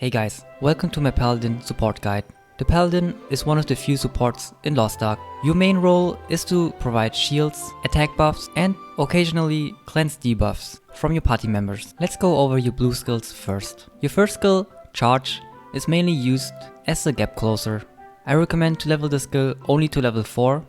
Hey guys, welcome to my Paladin support guide. The Paladin is one of the few supports in Lost Ark. Your main role is to provide shields, attack buffs and occasionally cleanse debuffs from your party members. Let's go over your blue skills first. Your first skill, Charge, is mainly used as a gap closer. I recommend to level the skill only to level 4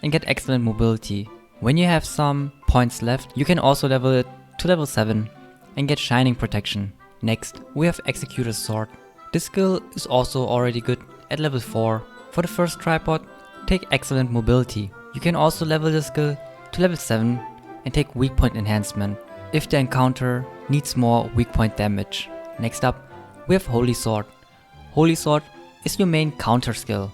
and get excellent mobility. When you have some points left, you can also level it to level 7 and get Shining Protection. Next, we have Executor's Sword. This skill is also already good at level 4. For the first tripod, take excellent mobility. You can also level the skill to level 7 and take weak point enhancement if the encounter needs more weak point damage. Next up, we have Holy Sword. Holy Sword is your main counter skill.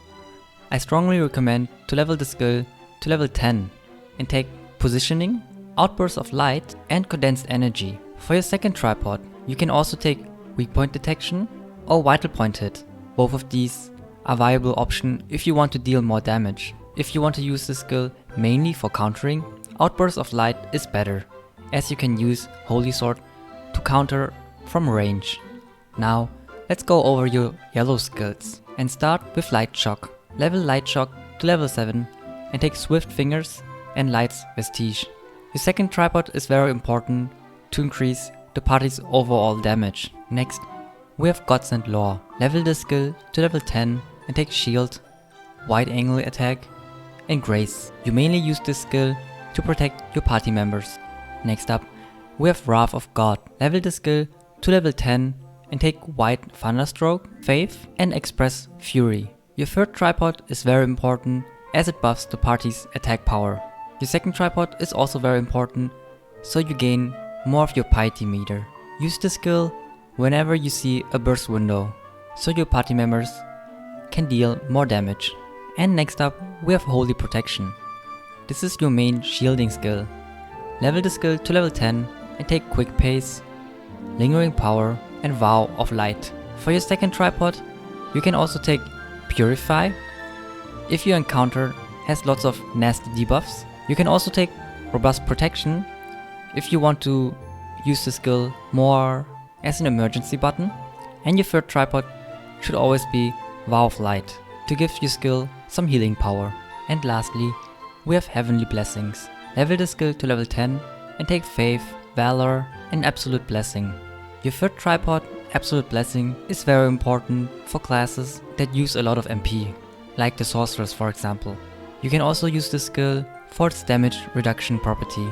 I strongly recommend to level the skill to level 10 and take Positioning, Outburst of Light and Condensed Energy. For your second tripod, you can also take Weak Point Detection or Vital Point Hit. Both of these are viable options if you want to deal more damage. If you want to use this skill mainly for countering, Outburst of Light is better, as you can use Holy Sword to counter from range. Now, let's go over your yellow skills and start with Light Shock. Level Light Shock to level 7 and take Swift Fingers and Light's Vestige. Your second tripod is very important to increase the party's overall damage. Next, we have Gods and Lore. Level the skill to level 10 and take Shield, Wide Angle Attack and Grace. You mainly use this skill to protect your party members. Next up, we have Wrath of God. Level the skill to level 10 and take White Thunderstroke, Faith and Express Fury. Your third tripod is very important as it buffs the party's attack power. Your second tripod is also very important, so you gain more of your piety meter. Use the skill whenever you see a burst window, so your party members can deal more damage. And next up, we have Holy Protection. This is your main shielding skill. Level the skill to level 10 and take Quick Pace, Lingering Power and Vow of Light. For your second tripod, you can also take Purify if your encounter has lots of nasty debuffs. You can also take Robust Protection if you want to use the skill more as an emergency button. And your third tripod should always be Vow of Light to give your skill some healing power. And lastly, we have Heavenly Blessings. Level the skill to level 10 and take Faith, Valor and Absolute Blessing. Your third tripod, Absolute Blessing, is very important for classes that use a lot of MP, like the Sorceress for example. You can also use this skill for its damage reduction property.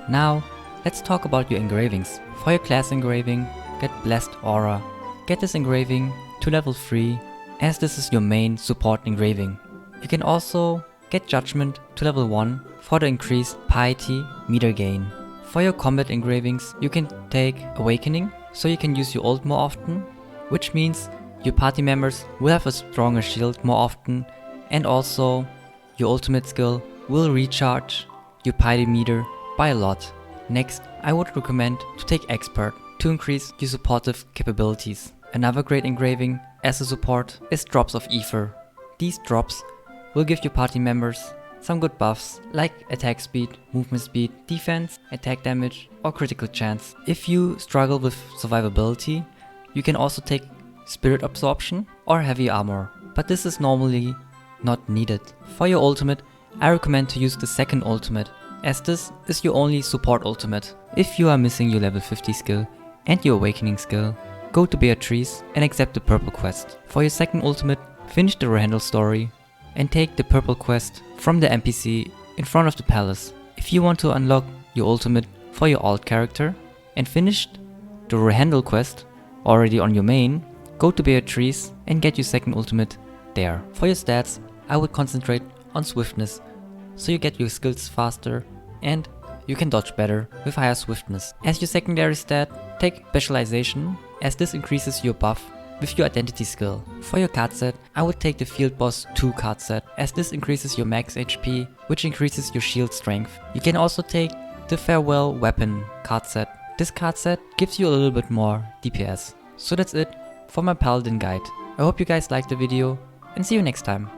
Now, let's talk about your engravings. For your class engraving, get Blessed Aura. Get this engraving to level 3 as this is your main support engraving. You can also get Judgment to level 1 for the increased piety meter gain. For your combat engravings, you can take Awakening so you can use your ult more often, which means your party members will have a stronger shield more often, and also your ultimate skill will recharge your piety meter by a lot. Next, I would recommend to take Expert to increase your supportive capabilities. Another great engraving as a support is Drops of Ether. These drops will give your party members some good buffs like attack speed, movement speed, defense, attack damage or critical chance. If you struggle with survivability, you can also take Spirit Absorption or Heavy Armor, but this is normally not needed. For your ultimate, I recommend to use the second ultimate, as this is your only support ultimate. If you are missing your level 50 skill and your awakening skill, go to Beatrice and accept the purple quest. For your second ultimate, finish the Rohendel story and take the purple quest from the NPC in front of the palace. If you want to unlock your ultimate for your alt character and finished the Rohendel quest already on your main, go to Beatrice and get your second ultimate there. For your stats, I would concentrate on swiftness, so you get your skills faster and you can dodge better with higher swiftness. As your secondary stat, take Specialization, as this increases your buff with your identity skill. For your card set, I would take the Field Boss 2 card set, as this increases your max HP, which increases your shield strength. You can also take the Farewell Weapon card set. This card set gives you a little bit more DPS. So that's it for my Paladin guide. I hope you guys liked the video and see you next time.